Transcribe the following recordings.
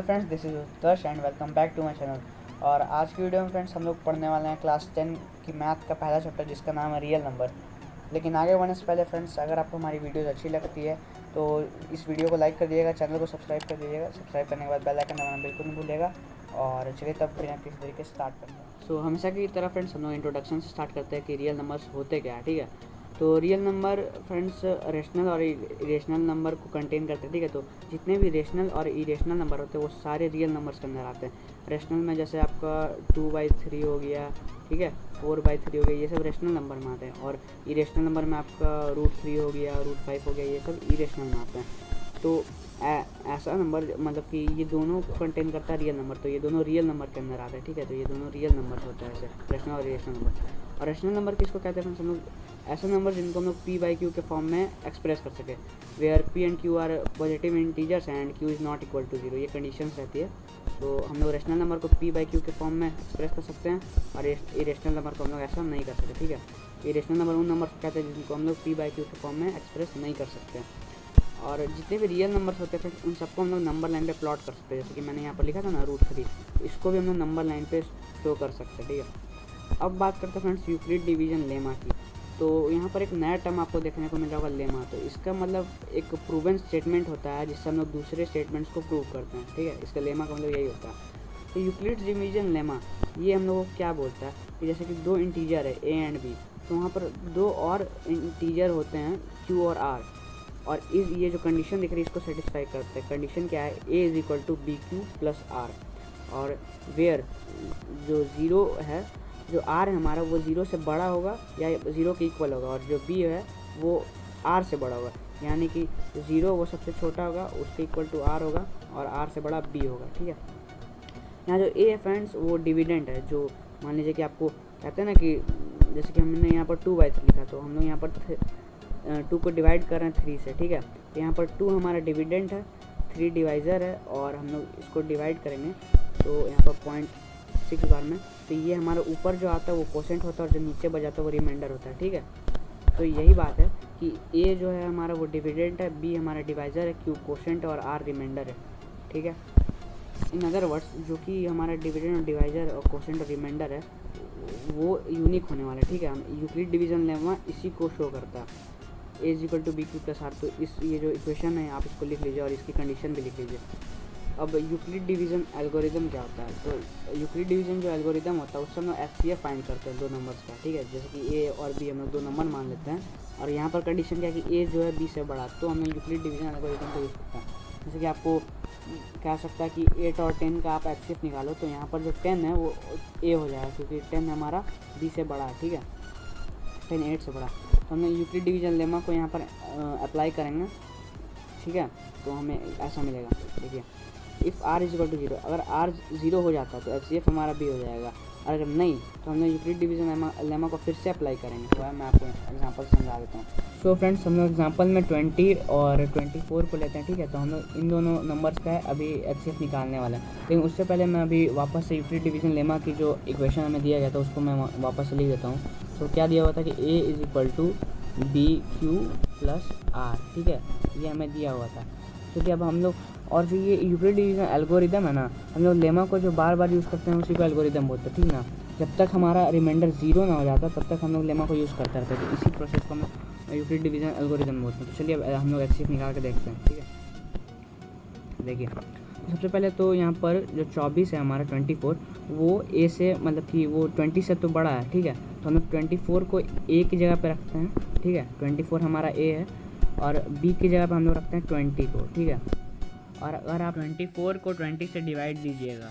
Friends, this is Utkarsh and welcome back to my channel. और आज की वीडियो में फ्रेंड्स हम लोग पढ़ने वाले हैं क्लास 10 की मैथ का पहला चैप्टर जिसका नाम है रियल नंबर। लेकिन आगे बढ़ने से पहले फ्रेंड्स, अगर आपको हमारी वीडियोस अच्छी लगती है तो इस वीडियो को लाइक कर दीजिएगा, चैनल को सब्सक्राइब कर दीजिएगा। सब्सक्राइब करने के बाद बेल आइकन दबाना बिल्कुल नहीं भूलिएगा। और चलिए तब बिना किसी तरीके से स्टार्ट करते हैं। सो हमेशा की तरह फ्रेंड्स हम लोग इंट्रोडक्शन से स्टार्ट करते हैं कि रियल नंबर्स होते क्या है। ठीक है, तो रियल नंबर फ्रेंड्स रेशनल और इरेशनल नंबर को कंटेन करते हैं। ठीक है, तो जितने भी रेशनल और इरेशनल नंबर होते हैं वो सारे रियल नंबर्स के अंदर आते हैं। रेशनल में जैसे आपका 2/3 हो गया, ठीक है, 4/3 हो गया, ये सब रेशनल नंबर में आते हैं। और इरेशनल नंबर में आपका √3 हो गया, √5 हो गया, ये सब इरेशनल में आते हैं। तो ऐसा नंबर मतलब कि ये दोनों को कंटेन करता है रियल नंबर, तो ये दोनों रियल नंबर के अंदर आते हैं। ठीक है, तो ये दोनों रियल नंबर्स होते हैं, ऐसे रेशनल और इरेशनल नंबर। और रेशनल नंबर किसको कहते हैं फ्रेंड्स? हम लोग ऐसे नंबर जिनको हम लोग p/q के फॉर्म में एक्सप्रेस कर सके, where p and q are positive integers and q is not equal to 0, ये कंडीशंस रहती है। तो हम लोग रेशनल नंबर को p/q के फॉर्म में एक्सप्रेस कर सकते हैं और इरेशनल नंबर को हम लोग ऐसा नहीं कर सकते। ठीक है, इरेशनल नंबर उन नंबर को कहते हैं जिनको हम लोग p/q के फॉर्म में एक्सप्रेस नहीं कर सकते। और जितने भी रियल नंबर्स होते हैं उन सबको हम लोग नंबर लाइन पे प्लॉट कर सकते हैं। जैसे कि मैंने यहाँ पर लिखा था ना √3, इसको भी हम लोग नंबर लाइन पे शो कर सकते हैं। ठीक है, अब बात करते हैं फ्रेंड्स यूक्लिड डिवीजन लेमा की। तो यहाँ पर एक नया टर्म आपको देखने को मिल रहा होगा, लेमा। तो इसका मतलब एक प्रूवन स्टेटमेंट होता है जिससे हम लोग दूसरे स्टेटमेंट्स को प्रूव करते हैं। ठीक है, इसका लेमा का मतलब यही होता है। तो यूक्लिड डिवीजन लेमा ये हम लोगों को क्या बोलता है कि जैसे कि दो इंटीजर है a एंड b, तो वहाँ पर दो और इंटीजर होते हैं q और r, और इस ये जो कंडीशन दिख रही है इसको सेटिस्फाई करते हैं। कंडीशन क्या है? a = bq + r, और वेयर जो ज़ीरो है, जो r है हमारा, वो 0 से बड़ा होगा या 0 के इक्वल होगा, और जो b है वो r से बड़ा होगा। यानी कि 0 वो सबसे छोटा होगा, उसके इक्वल टू r होगा, और r से बड़ा b होगा। ठीक है, यहाँ जो a है फ्रेंड्स वो डिविडेंट है। जो मान लीजिए कि आपको कहते हैं ना कि जैसे कि हमने यहाँ पर 2/3 लिखा, तो हम लोग यहाँ पर 2 को डिवाइड कर रहे हैं 3 से। ठीक है, तो यहाँ पर 2 हमारा डिविडेंट है, 3 डिवाइज़र है, और हम लोग इसको डिवाइड करेंगे तो यहाँ पर 0.6 बार में, तो ये हमारा ऊपर जो आता है वो कोसेंट होता है और जो नीचे बजाता है वो रिमाइंडर होता है। ठीक है, तो यही बात है कि a जो है हमारा वो डिविडेंट है, b हमारा डिवाइज़र है, q कोसेंट और r रिमाइंडर है। ठीक है, इन अदर वर्ड्स जो कि हमारा डिविडेंट और डिवाइज़र और कोसेंट और रिमाइंडर है वो यूनिक होने वाला है। ठीक है, हम यूक्लिड डिवीजन लेमा इसी को शो करता है, a = bq + r। तो इस ये जो इक्वेशन है आप इसको लिख लीजिए और इसकी कंडीशन भी लिख लीजिए। अब यूक्लिड डिवीज़न एल्गोरिदम क्या होता है? तो यूक्लिड डिवीज़न जो एल्गोरिदम होता है उससे हम लोग FCF फाइंड करते हैं दो नंबर्स का। ठीक है, जैसे कि a और b हम लोग दो नंबर मान लेते हैं, और यहाँ पर कंडीशन क्या है कि a जो है b से बड़ा, तो हम लोग यूक्लिड डिवीज़न एल्गोरिदम को यूज़ करते हैं। जैसे कि आपको कह सकता है कि 8 और 10 का आप FCF निकालो, तो यहाँ पर जो 10 है वो a हो जाएगा क्योंकि 10 हमारा b से बड़ा है। ठीक है, 10 8 से बड़ा, तो हमने यूक्लिड डिवीजन लेमा को यहाँ पर अप्लाई करेंगे। ठीक है, तो हमें ऐसा मिलेगा। देखिए, इफ़ r = 0, अगर r 0 हो जाता है तो FCF हमारा b हो जाएगा, और अगर नहीं तो हम लोग यूक्लिड डिवीजन लेमा को फिर से अप्लाई करेंगे। तो मैं आपको एग्जांपल समझा देता हूँ। सो फ्रेंड्स, हम लोग एग्जांपल में 20 और 24 को लेते हैं। ठीक है, तो हम लोग इन दोनों नंबर्स का अभी FCF निकालने वाला है। लेकिन उससे पहले मैं अभी वापस से यूक्लिड डिवीजन लेमा की जो इक्वेशन हमें दिया गया था उसको मैं वापस से लिख देता हूँ। तो क्या दिया हुआ था कि a = bq + r। ठीक है, ये हमें दिया हुआ था। क्योंकि अब हम लोग और जो ये यूक्लिड डिवीजन एल्गोरिदम है ना, हम लोग लेमा को जो बार बार यूज़ करते हैं उसी को एल्गोरिदम बोलते हैं। ठीक ना, जब तक हमारा रिमाइंडर 0 ना हो जाता तब तक हम लोग लेमा को यूज़ करते रहते हैं। तो इसी प्रोसेस को हम यूक्लिड डिवीजन एल्गोरिदम बोलते हैं। तो चलिए अब हम लोग FCF निकाल के देखते हैं। ठीक है, देखिए सबसे पहले तो यहाँ पर जो 24 है हमारा 24, वो a से मतलब कि वो 20 से तो बड़ा है। ठीक है, तो हम लोग 24 को a की जगह पे रखते हैं। ठीक है, 24 हमारा a है, और b की जगह पे हम लोग रखते हैं 20 को। ठीक है, और अगर आप 24 को 20 से डिवाइड दीजिएगा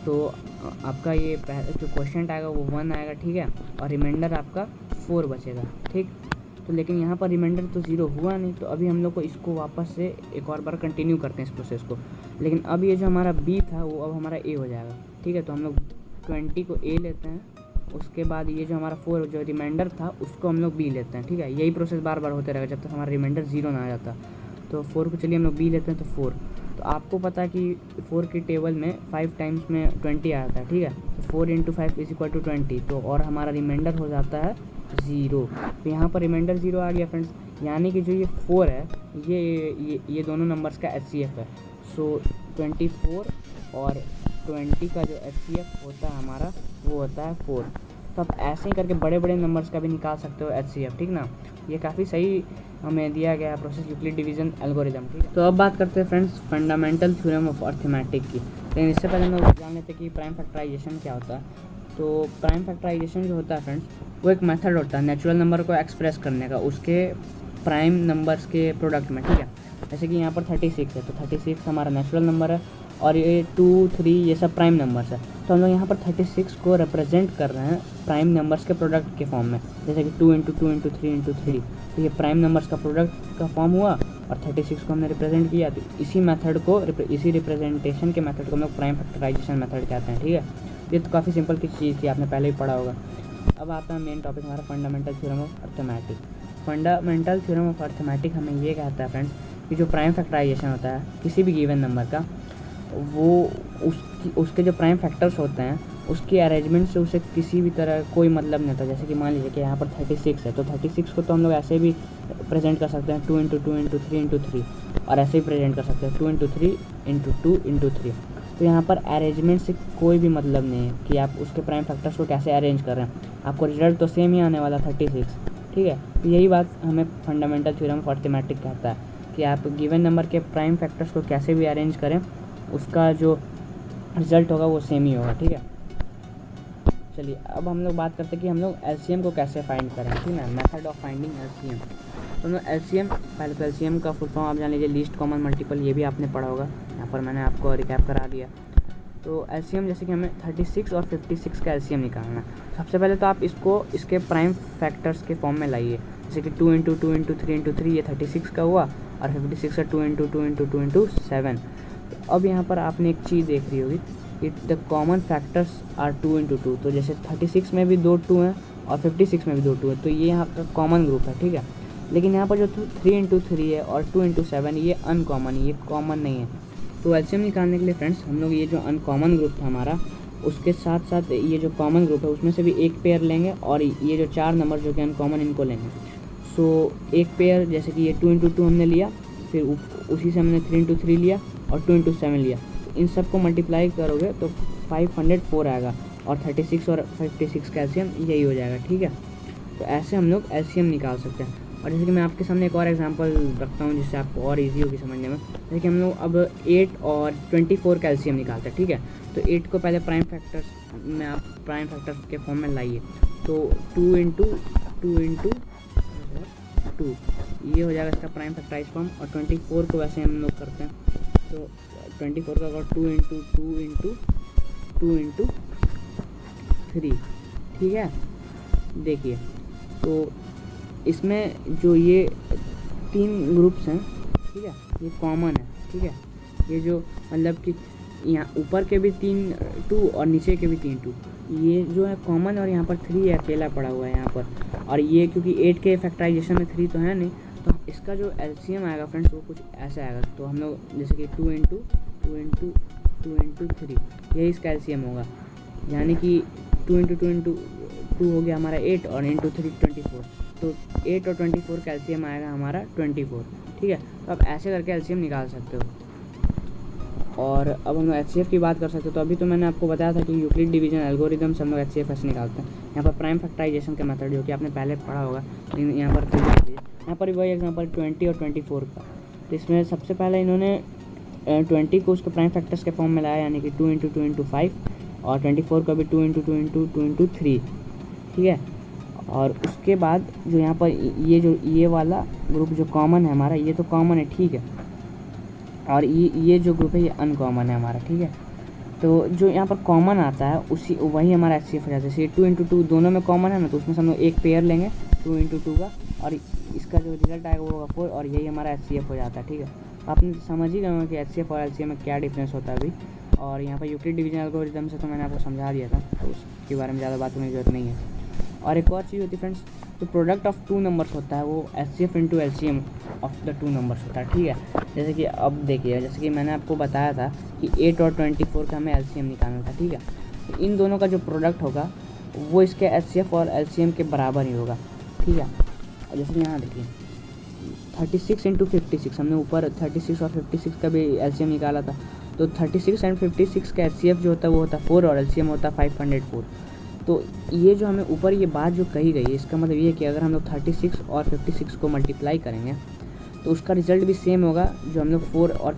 तो आपका ये जो क्वेश्चन आएगा वो 1 आएगा। ठीक है, और रिमाइंडर आपका 4 बचेगा। ठीक, तो लेकिन यहाँ पर रिमाइंडर तो 0 हुआ नहीं, तो अभी हम लोग को इसको वापस से एक और बार कंटिन्यू करते हैं इस प्रोसेस को। लेकिन अब ये जो हमारा b था वो अब हमारा a हो जाएगा। ठीक है, तो हम लोग 20 को a लेते हैं, उसके बाद ये जो हमारा 4 जो रिमाइंडर था उसको हम लोग b लेते हैं। ठीक है, यही प्रोसेस बार बार होते रहेगा जब तक हमारा रिमाइंडर 0 ना आ जाता। तो 4 को चलिए हम लोग b लेते हैं, तो 4। तो आपको पता है कि 4 की टेबल में 5 टाइम्स में 20 आता है। ठीक है, तो 4 × 5 = 20, तो और हमारा रिमाइंडर हो जाता है 0। तो यहाँ पर रिमाइंडर 0 आ गया फ्रेंड्स, यानी कि जो ये 4 है ये दोनों नंबर्स का FCF है। सो 24 और 20 का जो HCF होता है हमारा वो होता है 4। तो आप ऐसे ही करके बड़े बड़े नंबर्स का भी निकाल सकते हो HCF, ठीक ना। ये काफ़ी सही हमें दिया गया है प्रोसेस यूक्लिड डिवीजन एल्गोरिदम, ठीक है। तो अब बात करते हैं friends fundamental theorem of arithmetic की। लेकिन इससे पहले हम लोग जान लेते हैं कि प्राइम फैक्टराइजेशन क्या होता है। तो प्राइम फैक्टराइजेशन जो होता है फ्रेंड्स, वो एक मेथड होता है नेचुरल नंबर को एक्सप्रेस करने का उसके प्राइम नंबर्स के प्रोडक्ट में, ठीक है। जैसे कि यहाँ पर 36 है, तो 36 हमारा नेचुरल नंबर है और ये 2, 3 ये सब प्राइम नंबर्स है। तो हम लोग यहाँ पर 36 को रिप्रेजेंट कर रहे हैं प्राइम नंबर्स के प्रोडक्ट के फॉर्म में, जैसे कि 2 × 2 × 3 × 3। तो ये प्राइम नंबर्स का प्रोडक्ट का फॉर्म हुआ और 36 को हमने रिप्रेजेंट किया। तो इसी मेथड को इसी रिप्रेजेंटेशन के मेथड को हम लोग प्राइम फैक्टराइजेशन मेथड कहते हैं, ठीक है। ये तो काफ़ी सिंपल की चीज़ थी, आपने पहले ही पढ़ा होगा। अब आता है मेन टॉपिक हमारा fundamental theorem of arithmetic. Fundamental theorem of arithmetic हमें ये कहता है फ्रेंड्स कि जो प्राइम फैक्टराइजेशन होता है किसी भी गिवन नंबर का, वो उसके जो प्राइम फैक्टर्स होते हैं उसकी अरेंजमेंट से उसे किसी भी तरह कोई मतलब नहीं होता। जैसे कि मान लीजिए कि यहाँ पर 36 है, तो 36 को तो हम लोग ऐसे भी प्रेजेंट कर सकते हैं 2 × 2 × 3 × 3, और ऐसे ही प्रेजेंट कर सकते हैं 2 × 3 × 2 × 3। तो यहाँ पर अरेंजमेंट से कोई भी मतलब नहीं है कि आप उसके प्राइम फैक्टर्स को कैसे अरेंज कर रहे हैं, आपको रिजल्ट तो सेम ही आने वाला 36, ठीक है। तो यही बात हमें फंडामेंटल थ्योरम ऑफ अर्थमेटिक कहता है कि आप गिवन नंबर के प्राइम फैक्टर्स को कैसे भी अरेंज करें, उसका जो रिजल्ट होगा वो सेम ही होगा, ठीक है। चलिए अब हम लोग बात करते हैं कि हम लोग LCM को कैसे फाइंड करें, ठीक है। Method of finding LCM। तो हम लोग LCM, पहले तो LCM का फुल फॉर्म आप जान लीजिए, लीस्ट कॉमन मल्टीपल, ये भी आपने पढ़ा होगा, यहाँ पर मैंने आपको रिकैप करा दिया। तो LCM जैसे कि हमें 36 और 56 का LCM निकालना है। सबसे पहले तो आप इसको इसके प्राइम फैक्टर्स के फॉर्म में लाइए, जैसे कि 2 × 2 × 3 × 3 ये 36 का हुआ, और 56 का 2 × 2 × 2 × 7। तो अब यहाँ पर आपने एक चीज़ देख रही होगी, it the common factors are 2 × 2। तो जैसे 36 में भी 2 2 हैं और 56 में भी 2 2 है, तो ये यहाँ का कॉमन ग्रुप है, ठीक है। लेकिन यहाँ पर जो 3 × 3 है और 2 × 7 ये अनकॉमन है, ये कॉमन नहीं है। तो LCM निकालने के लिए फ्रेंड्स हम लोग ये जो अनकॉमन ग्रुप था हमारा, उसके साथ साथ ये जो कॉमन ग्रुप है उसमें से भी एक पेयर लेंगे, और ये जो 4 नंबर जो कि अनकॉमन इनको लेंगे। सो एक पेयर जैसे कि ये 2 × 2 हमने लिया, फिर उसी से हमने 3 × 3 लिया और 2 × 7 लिया। तो इन सब को मल्टीप्लाई करोगे तो 504 आएगा, और 36 और 56 का LCM यही हो जाएगा, ठीक है। तो ऐसे हम लोग LCM निकाल सकते हैं। और जैसे कि मैं आपके सामने एक और एग्जांपल रखता हूँ जिससे आपको और इजी होगी समझने में। जैसे कि हम लोग अब 8 और 24 का LCM निकालते हैं, ठीक है। तो 8 को पहले प्राइम फैक्टर्स में आप प्राइम फैक्टर्स के फॉर्म में लाइए, तो 2 × 2 × 2 ये हो जाएगा इसका प्राइम फैक्टराइज फॉर्म। और 24 को वैसे हम लोग करते हैं, तो 24 का अगर 2 × 2 × 2 × 3, ठीक है। देखिए तो इसमें जो ये 3 ग्रुप्स हैं, ठीक है, ये कॉमन है, ठीक है। ये जो मतलब कि यहाँ ऊपर के भी 3 2 और नीचे के भी 3 2, ये जो है कॉमन, और यहाँ पर 3 अकेला पड़ा हुआ है यहाँ पर। और ये क्योंकि 8 के फैक्टराइजेशन में 3 तो है नहीं, तो इसका जो LCM आएगा फ्रेंड्स वो कुछ ऐसा आएगा। तो हम लोग जैसे कि 2 × 2 × 3 यही इसका LCM होगा, यानी कि 2 × 2 × 2 हो गया हमारा 8 और × 3 24। तो 8 और 24 का LCM आएगा हमारा 24, ठीक है। तो आप ऐसे करके LCM निकाल सकते हो। और अब हम HCF की बात कर सकते हो। तो अभी तो मैंने आपको बताया था कि यूक्लिड डिवीजन एल्गोरिदम से हम लोग HCF ऐसे निकालते हैं। यहाँ पर प्राइम फैक्टराइजेशन का मेथड जो कि आपने पहले पढ़ा होगा, लेकिन यहाँ पर वही एग्जांपल 20 और 24 का। तो इसमें सबसे पहले इन्होंने 20 को उसके प्राइम फैक्टर्स के फॉर्म में लाया, यानी कि 2 × 2 × 5, और 24 का भी 2 × 2 × 2 × 3, ठीक है। और उसके बाद जो यहाँ पर ये वाला ग्रुप जो कॉमन है हमारा, ये तो कॉमन है, ठीक है। और ये जो ग्रुप है ये अनकॉमन है हमारा, ठीक है। तो जो यहाँ पर कॉमन आता है वही हमारा HCF हो जाता है। जैसे 2 × 2 दोनों में कॉमन है ना, तो उसमें से हम लोग एक पेयर लेंगे 2 × 2 का, और इसका जो रिजल्ट आएगा वो होगा 4, और यही हमारा HCF हो जाता है, ठीक है। आपने समझ ही गए होंगे कि HCF और LCM में क्या डिफरेंस होता है अभी। और यहाँ पर यूक्लिड डिवीजन एल्गोरिथम से तो मैंने आपको समझा दिया था, तो उसके बारे में ज़्यादा बात करने की जरूरत नहीं है। और एक और चीज़ होती है फ्रेंड्स, तो प्रोडक्ट ऑफ 2 नंबर्स होता है वो HCF × LCM of the 2 numbers होता है, ठीक है। जैसे कि अब देखिए, जैसे कि मैंने आपको बताया था कि 8 और 24 का हमें LCM निकालना था, ठीक है। तो इन दोनों का जो प्रोडक्ट होगा वो इसके HCF और LCM के बराबर ही होगा, ठीक है। और जैसे यहाँ देखिए 36 × 56, हमने ऊपर 36 और 56 का भी LCM निकाला था, तो 36 एंड 56 का HCF जो होता है वो होता है 4 और LCM होता है 504। तो ये जो हमें ऊपर ये बात जो कही गई है इसका मतलब ये है कि अगर हम लोग 36 और 56 को मल्टीप्लाई करेंगे तो उसका रिजल्ट भी सेम होगा जो हम लोग 4 और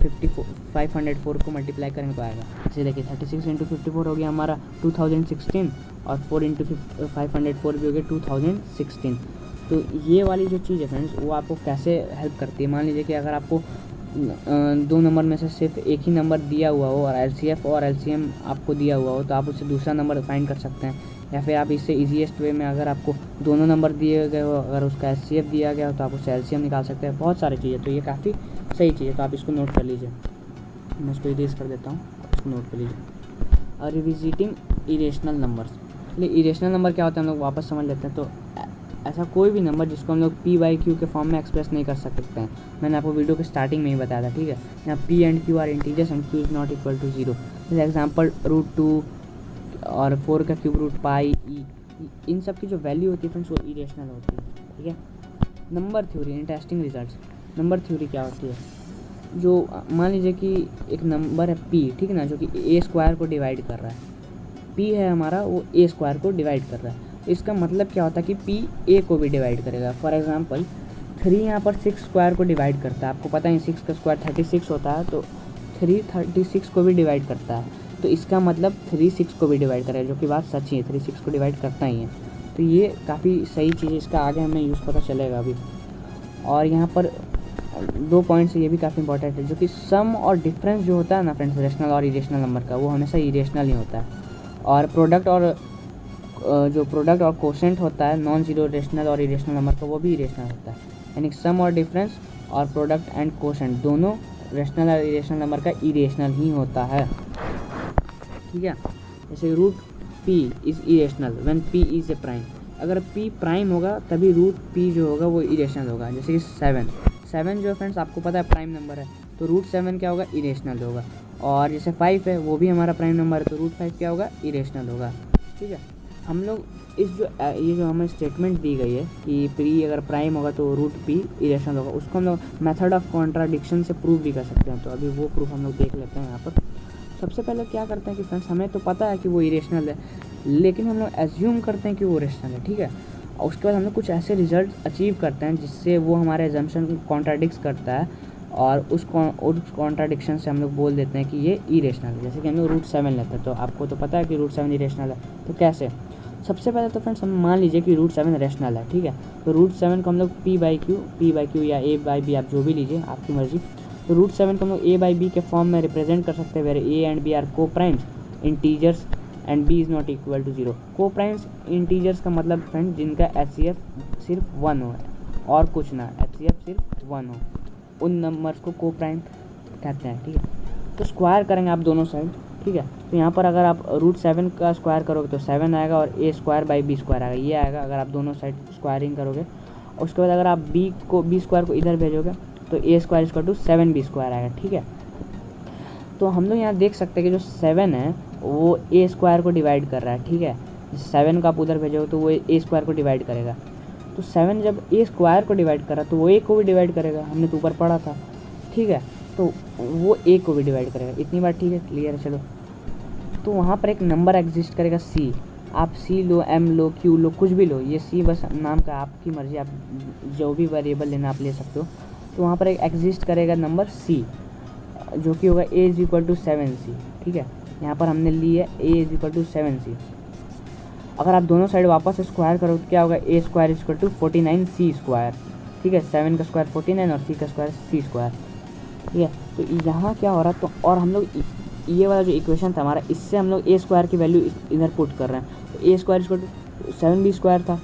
504 को मल्टीप्लाई करेंगे तो आएगा। जैसे देखिए 36 इंटू 54 हो गया हमारा 2016 और 4 इंटू 504 भी हो गया 2016। तो ये वाली जो चीज़ है फ्रेंड्स वो आपको कैसे हेल्प करती है। मान लीजिए कि अगर आपको दो नंबर में से सिर्फ एक ही नंबर दिया हुआ हो और LCF और LCM आपको दिया हुआ हो तो आप उससे दूसरा नंबर फाइंड कर सकते हैं, या फिर आप इससे इजीएस्ट वे में अगर आपको दोनों नंबर दिए गए हो अगर उसका HCF दिया गया हो तो आप उससे LCM निकाल सकते हैं। बहुत सारी चीज़ें, तो ये काफ़ी सही चीज़ है, तो आप इसको नोट कर लीजिए। मैं इसको इरेज कर देता हूँ, आप इसको नोट कर लीजिए। और रिविजिटिंग इरेशनल नंबर्स, चलिए इरेशनल नंबर क्या होता है हम लोग वापस समझ लेते हैं। तो ऐसा कोई भी नंबर जिसको हम लोग P/Q के फॉर्म में एक्सप्रेस नहीं कर सकते हैं, मैंने आपको वीडियो के स्टार्टिंग में ही बताया था, ठीक है। यहाँ P and Q are integers and Q is not equal to 0। जैसे एग्जाम्पल √2 और 4 का क्यूब √π, इन सब की जो वैल्यू होती है फ्रेंड्स वो इरेशनल होती है, ठीक है। Number theory, interesting results. Number theory क्या होती है, जो मान लीजिए कि एक नंबर है P, ठीक है ना, जो कि A² को डिवाइड कर रहा है। P है हमारा, वो A² को डिवाइड कर रहा है। इसका मतलब क्या होता है कि P A को भी डिवाइड करेगा। फॉर एग्जांपल 3 यहाँ पर 6² को डिवाइड करता है, आपको पता है 6 का स्क्वायर 36 होता है, तो 3 36 को भी डिवाइड करता है। तो इसका मतलब 3 6 को भी डिवाइड करेगा, जो कि बात सच्ची है, 3 6 को डिवाइड करता ही है। तो ये काफ़ी सही चीज़ है, इसका आगे हमें यूज़ पता चलेगा अभी। और यहाँ पर 2 पॉइंट्स ये भी काफ़ी इंपॉर्टेंट है, जो कि सम और डिफरेंस जो होता है ना फ्रेंड्स रेशनल और इरेशनल नंबर का, वो हमेशा इरेशनल ही होता है। और प्रोडक्ट और कोशेंट होता है नॉन जीरो रेशनल और इरेशनल नंबर का, वो भी इरेशनल होता है। यानी सम और डिफरेंस और प्रोडक्ट एंड कोशेंट दोनों रेशनल और इरेशनल नंबर का इरेशनल ही होता है, ठीक है। जैसे √P is irrational when P is a prime, अगर P प्राइम होगा तभी √P जो होगा वो इरेशनल होगा। जैसे कि 7 जो है फ्रेंड्स आपको पता है प्राइम नंबर है, तो √7 क्या होगा, इरेशनल होगा। और जैसे 5 है वो भी हमारा प्राइम नंबर है, तो √5 क्या होगा, इरेशनल होगा, ठीक है। हम लोग ये जो हमें स्टेटमेंट दी गई है कि P अगर प्राइम होगा तो √P इरेशनल होगा, उसको हम लोग मेथड ऑफ कॉन्ट्राडिक्शन से प्रूव भी कर सकते हैं। तो अभी वो प्रूफ हम लोग देख लेते हैं। यहाँ पर सबसे पहले क्या करते हैं कि फ्रेंड्स हमें तो पता है कि वो इरेशनल है, लेकिन हम लोग एज्यूम करते हैं कि वो रेशनल है, ठीक है। और उसके बाद हम लोग कुछ ऐसे रिजल्ट अचीव करते हैं जिससे वो हमारे एजम्पशन को कॉन्ट्राडिक्ट करता है, और उस कॉन्ट्राडिक्शन से हम लोग बोल देते हैं कि ये इरेशनल है। जैसे कि हम लोग √7 लेते हैं, तो आपको तो पता है कि √7 इरेशनल है। तो कैसे, सबसे पहले तो फ्रेंड्स हम मान लीजिए कि √7 रेशनल है, ठीक है। तो √7 को हम लोग P/Q या A/B आप जो भी लीजिए, आपकी मर्जी। तो √7 को हम लोग A/B के फॉर्म में रिप्रेजेंट कर सकते हैं, where A and B are coprimes integers and B is not equal to 0। Coprimes integers का मतलब फ्रेंड जिनका HCF सिर्फ 1 हो और कुछ ना, HCF सिर्फ 1 हो, उन नंबर्स को को प्राइम कहते हैं, ठीक है। तो स्क्वायर करेंगे आप दोनों साइड, ठीक है। तो यहाँ पर अगर आप √7 का स्क्वायर करोगे तो 7 आएगा और A²/B² आएगा, ये आएगा अगर आप दोनों साइड स्क्वायरिंग करोगे। और उसके बाद अगर आप B² को इधर भेजोगे तो A² = 7B² आएगा, ठीक है। तो हम लोग यहाँ देख सकते हैं कि जो 7 है वो A² को डिवाइड कर रहा है, ठीक है। 7 का आप उधर भेजोगे तो वो A² को डिवाइड करेगा। तो 7 जब A² को डिवाइड कर रहा है तो वो A को भी डिवाइड करेगा, हमने तो ऊपर पढ़ा था, ठीक है। तो वो A को भी डिवाइड करेगा। इतनी बार ठीक है, क्लियर है, चलो। तो वहाँ पर एक नंबर एग्जिस्ट करेगा C, आप C लो, M लो, Q लो, कुछ भी लो, ये C बस नाम का, आपकी मर्जी, आप जो भी वेरिएबल लेना आप ले सकते हो। तो वहाँ पर एक एग्जिस्ट करेगा नंबर C, जो कि होगा A = 7C, ठीक है। यहाँ पर हमने ली है A = 7C। अगर आप दोनों साइड वापस स्क्वायर करो तो क्या होगा, A² = 49C², ठीक है। 7 का स्क्वायर 49 और C का स्क्वायर C², ठीक है। तो यहाँ क्या हो रहा है, तो और हम लोग ये वाला जो इक्वेशन था हमारा, इससे हम लोग A² की वैल्यू इधर पुट कर रहे हैं। तो A² = 7B² था,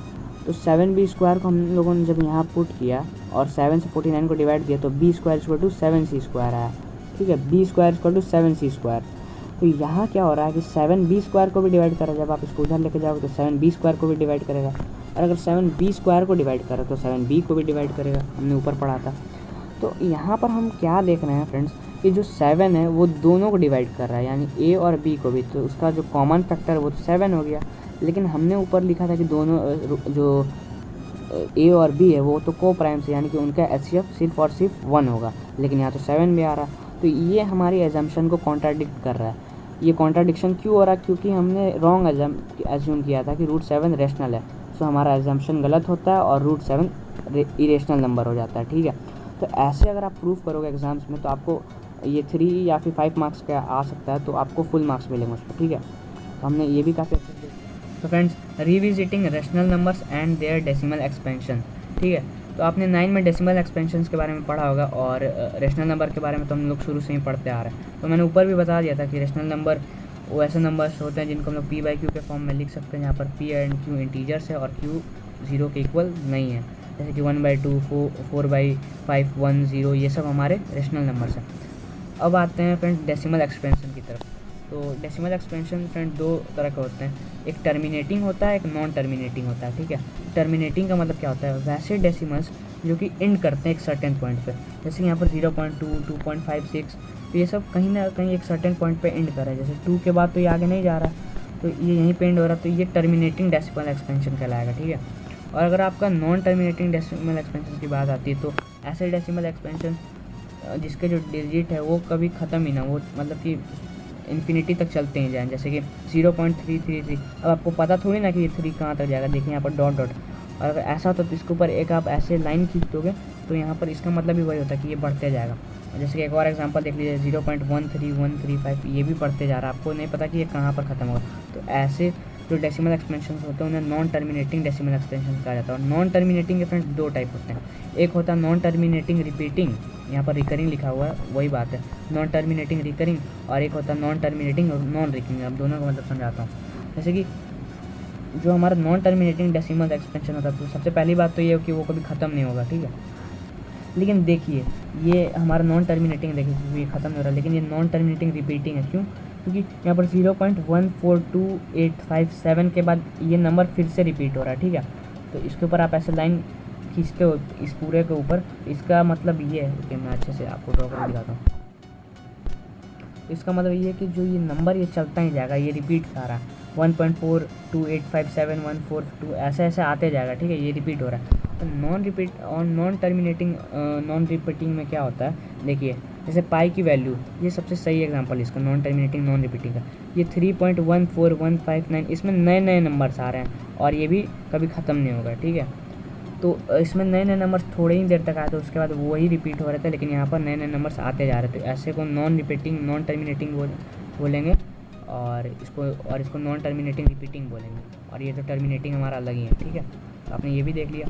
तो 7B² को हम लोगों ने जब यहाँ पुट किया और 7 से 49 को डिवाइड किया तो B² = 7C² आया, ठीक है। B² = 7C²। तो यहाँ क्या हो रहा है कि 7B² को भी डिवाइड करा, जब आप इसको उधर लेके जाओगे तो 7B² को भी डिवाइड करेगा, और अगर 7B² को डिवाइड करें तो 7B को भी डिवाइड करेगा, हमने ऊपर पढ़ा था। तो यहाँ पर हम क्या देख रहे हैं फ्रेंड्स कि जो 7 है वो दोनों को डिवाइड कर रहा है, यानी A और B को भी, तो उसका जो कॉमन फैक्टर वो तो 7 हो गया। लेकिन हमने ऊपर लिखा था कि दोनों जो A और B है वो तो को प्राइम से, यानी कि उनका HCF सिर्फ और सिर्फ 1 होगा, लेकिन यहाँ तो 7 भी आ रहा। तो ये हमारी एजम्पशन को कॉन्ट्राडिक्ट कर रहा है। ये कॉन्ट्राडिक्शन क्यों हो रहा है? क्योंकि हमने रॉन्ग एज्यूम किया था कि रूट 7 रेशनल है। सो हमारा एजम्पशन गलत होता है और रूट 7 इरेशनल नंबर हो जाता है। ठीक है, तो ऐसे अगर आप प्रूफ करोगे एग्जाम्स में तो आपको ये 3 या फिर 5 मार्क्स का आ सकता है, तो आपको फुल मार्क्स मिलेंगे उस पर। ठीक है, तो हमने ये भी काफ़ी अच्छे से। तो friends, revisiting rational numbers and their decimal expansion. ठीक है, तो आपने 9 में डेसिमल एक्सपेंशन के बारे में पढ़ा होगा और रेशनल नंबर के बारे में तो हम लोग शुरू से ही पढ़ते आ रहे हैं। तो मैंने ऊपर भी बता दिया था कि रेशनल नंबर वो ऐसे नंबर्स होते हैं जिनको हम लोग p/q के फॉर्म में लिख सकते हैं, जहाँ पर p एंड q इंटीजर्स है और q 0 के इक्वल नहीं है, जैसे कि 1/2, 4/5, 1, 0, ये सब हमारे रेशनल नंबर्स हैं। अब आते हैं फ्रेंड डेसिमल एक्सपेंशन की तरफ। तो डेसिमल एक्सपेंशन फ्रेंड 2 तरह के होते हैं, एक टर्मिनेटिंग होता है, एक नॉन टर्मिनेटिंग होता है। ठीक है, टर्मिनेटिंग का मतलब क्या होता है? वैसे डेसिमल्स जो कि एंड करते हैं एक सर्टेन पॉइंट पे, जैसे कि यहाँ पर 0.2, 2.56, तो ये सब कहीं ना कहीं एक सर्टेन पॉइंट पे एंड कर रहा है। जैसे 2 के बाद तो ये आगे नहीं जा रहा, तो ये यहीं पे एंड हो रहा, तो ये टर्मिनेटिंग डेसिमल एक्सपेंशन कहलाएगा। ठीक है, और अगर आपका नॉन टर्मिनेटिंग डेसिमल एक्सपेंशन की बात आती है तो ऐसे डेसिमल एक्सपेंशन जिसके जो डिजिट है वो कभी ख़त्म ही ना हो, मतलब कि इन्फिनिटी तक चलते ही जाएँ, जैसे कि 0.333। अब आपको पता थोड़ी ना कि ये 3 कहाँ तक जाएगा, देखिए यहाँ पर डॉट डॉट। और अगर ऐसा होता तो इसके ऊपर एक आप ऐसे लाइन खींच दोगे तो यहाँ पर इसका मतलब भी वही होता है कि ये बढ़ते जाएगा। जैसे कि एक और एग्जांपल देख लीजिए, 0.13135, ये भी बढ़ते जा रहा है, आपको नहीं पता कि ये कहाँ पर ख़त्म होगा। तो ऐसे जो डेसिमल एक्सपेंशन होते हैं उन्हें नॉन टर्मिनेटिंग डेसिमल एक्सपेंशन कहा जाता है। और नॉन टर्मिनेटिंग के फ्रेंड्स 2 टाइप होते हैं, एक होता है नॉन टर्मिनेटिंग रिपीटिंग, यहाँ पर रिकरिंग लिखा हुआ है वही बात है, नॉन टर्मिनेटिंग रिकरिंग, और एक होता है नॉन टर्मिनेटिंग और नॉन रिकरिंग। अब दोनों का मतलब समझाता हूँ। जैसे कि जो हमारा नॉन टर्मिनेटिंग डेसिमल एक्सपेंशन होता है तो सबसे पहली बात तो ये है कि वो कभी ख़त्म नहीं होगा। ठीक है, लेकिन देखिए ये हमारा नॉन टर्मिनेटिंग, देखिए क्योंकि ये ख़त्म नहीं हो रहा, लेकिन ये नॉन टर्मिनेटिंग रिपीटिंग है। क्यों? क्योंकि यहाँ पर 0.142857 के बाद ये नंबर फिर से रिपीट हो रहा है। ठीक है, तो इसके ऊपर आप ऐसे लाइन खींचते हो इस पूरे के ऊपर, इसका मतलब ये है कि मैं अच्छे से आपको ड्रॉ करके दिखाता हूँ। इसका मतलब ये है कि जो ये नंबर ये चलता ही जाएगा, ये रिपीट कर रहा है, 1.4285714 ऐसे ऐसे आते जाएगा। ठीक है, ये रिपीट हो रहा है। तो नॉन रिपीट और नॉन टर्मिनेटिंग नॉन रिपीटिंग में क्या होता है, देखिए जैसे पाई की वैल्यू, ये सबसे सही एग्जांपल इसका नॉन टर्मिनेटिंग नॉन रिपीटिंग का, ये 3.14159, इसमें नए नए नंबर्स आ रहे हैं और ये भी कभी ख़त्म नहीं होगा। ठीक है, तो इसमें नए नए नंबर्स थोड़े ही देर तक आए थे, उसके बाद वही रिपीट हो रहे थे, लेकिन यहाँ पर नए नए नंबर्स आते जा रहे थे। ऐसे को नॉन रिपीटिंग नॉन टर्मिनेटिंग बोलेंगे और इसको नॉन टर्मिनेटिंग रिपीटिंग बोलेंगे, और ये जो टर्मिनेटिंग हमारा अलग ही है। ठीक है, तो आपने ये भी देख लिया।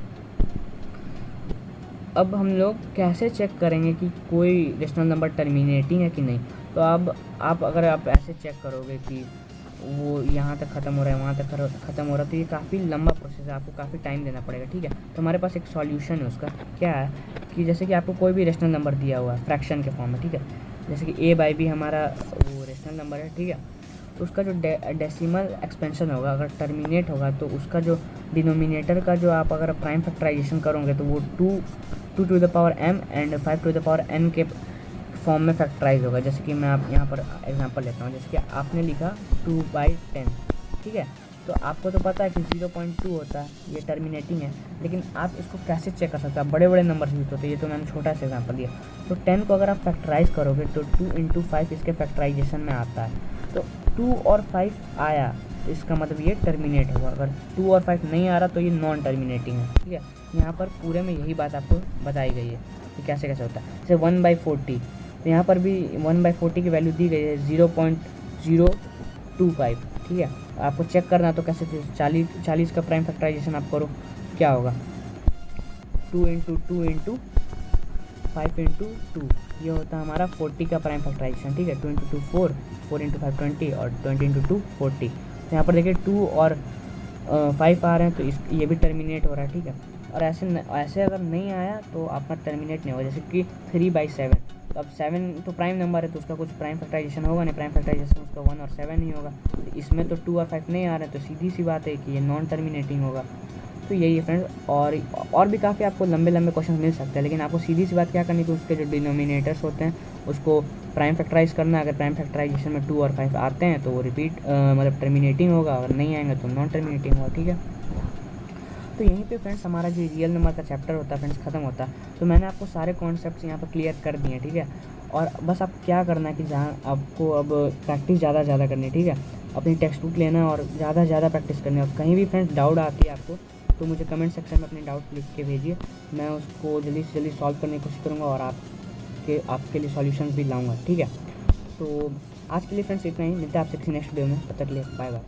अब हम लोग कैसे चेक करेंगे कि कोई रेशनल नंबर टर्मिनेटिंग है कि नहीं? तो अब अगर आप ऐसे चेक करोगे कि वो यहाँ तक ख़त्म हो रहा है, वहाँ तक ख़त्म हो रहा है, तो ये काफ़ी लंबा प्रोसेस है, आपको काफ़ी टाइम देना पड़ेगा। ठीक है, तो हमारे पास एक सॉल्यूशन है उसका। क्या है कि जैसे कि आपको कोई भी रेशनल नंबर दिया हुआ है फ्रैक्शन के फॉर्म में, ठीक है, जैसे कि a/b हमारा वो रेशनल नंबर है। ठीक है, तो उसका जो डेसिमल एक्सपेंशन होगा अगर टर्मिनेट होगा तो उसका जो डिनोमिनेटर का जो आप अगर प्राइम फैक्टराइजेशन करोगे तो वो 2 to the power m and 5 to the power n के फॉर्म में फैक्टराइज होगा। जैसे कि मैं आप यहाँ पर एग्जांपल लेता हूँ, जैसे कि आपने लिखा 2/10। ठीक है, तो आपको तो पता है कि 0.2 होता है, ये टर्मिनेटिंग है, लेकिन आप इसको कैसे चेक कर सकते हैं? बड़े बड़े नंबर यूज होते हैं, ये तो मैंने छोटा सा एग्जांपल दिया। तो 10 को अगर आप फैक्टराइज करोगे तो 2 × 5 इसके फैक्टराइजेशन में आता है, तो 2 और 5 आया तो इसका मतलब ये टर्मिनेट होगा। अगर 2 और 5 नहीं आ रहा तो ये नॉन टर्मिनेटिंग है। ठीक है, यहाँ पर पूरे में यही बात आपको बताई गई है कि कैसे कैसे होता है। जैसे 1/40, तो यहाँ पर भी 1/40 की वैल्यू दी गई है 0.025। ठीक है, आपको चेक करना तो कैसे 40 का प्राइम फैक्टराइजेशन आप करो, क्या होगा 2 × 2 × 5 × 2, ये होता है हमारा 40 का प्राइम फैक्टराइजेशन। ठीक है, 2 × 2 4, 4 × 5 20 और 20 × 2 40। तो यहाँ पर देखिए 2 और 5 आ रहे हैं तो ये भी टर्मिनेट हो रहा है। ठीक है, और ऐसे अगर नहीं आया तो आपका टर्मिनेट नहीं होगा। जैसे कि 3/7, तो अब 7 तो प्राइम नंबर है तो उसका कुछ प्राइम फैक्टराइजेशन होगा नहीं, प्राइम फैक्टराइजेशन उसका 1 और 7 ही होगा। तो इसमें तो 2 और 5 नहीं आ रहे तो सीधी सी बात है कि ये नॉन टर्मिनेटिंग होगा। तो यही है फ्रेंड्स, और भी काफ़ी आपको लंबे लंबे क्वेश्चन मिल सकते हैं, लेकिन आपको सीधी सी बात क्या करनी है कि उसके जो डिनोमिनेटर्स होते हैं उसको प्राइम फैक्टराइज करना है। अगर प्राइम फैक्टराइजेशन में 2 और 5 आते हैं तो वो रिपीट मतलब टर्मिनेटिंग होगा, अगर नहीं आएंगे तो नॉन टर्मिनेटिंग होगा। ठीक है, तो यहीं पे फ्रेंड्स हमारा जो रियल नंबर का चैप्टर होता है फ्रेंड्स ख़त्म होता है। तो मैंने आपको सारे कॉन्सेप्ट्स यहाँ पर क्लियर कर दिए हैं, ठीक है। और बस आप क्या करना है कि जहाँ आपको अब प्रैक्टिस ज़्यादा करनी है, ठीक है। अपनी टेक्स्ट बुक लेना है और ज़्यादा प्रैक्टिस करनी है। और कहीं भी फ्रेंड्स डाउट आती है आपको तो मुझे कमेंट सेक्शन में अपने डाउट लिख के भेजिए, मैं उसको जल्दी से जल्दी सॉल्व करने की कोशिश करूँगा और आपके लिए सॉल्यूशन भी लाऊँगा, ठीक है। तो आज के लिए फ्रेंड्स इतना ही, मिलता है आपसे किसी नेक्स्ट वीडियो में, तब तक के लिए बाय बाय।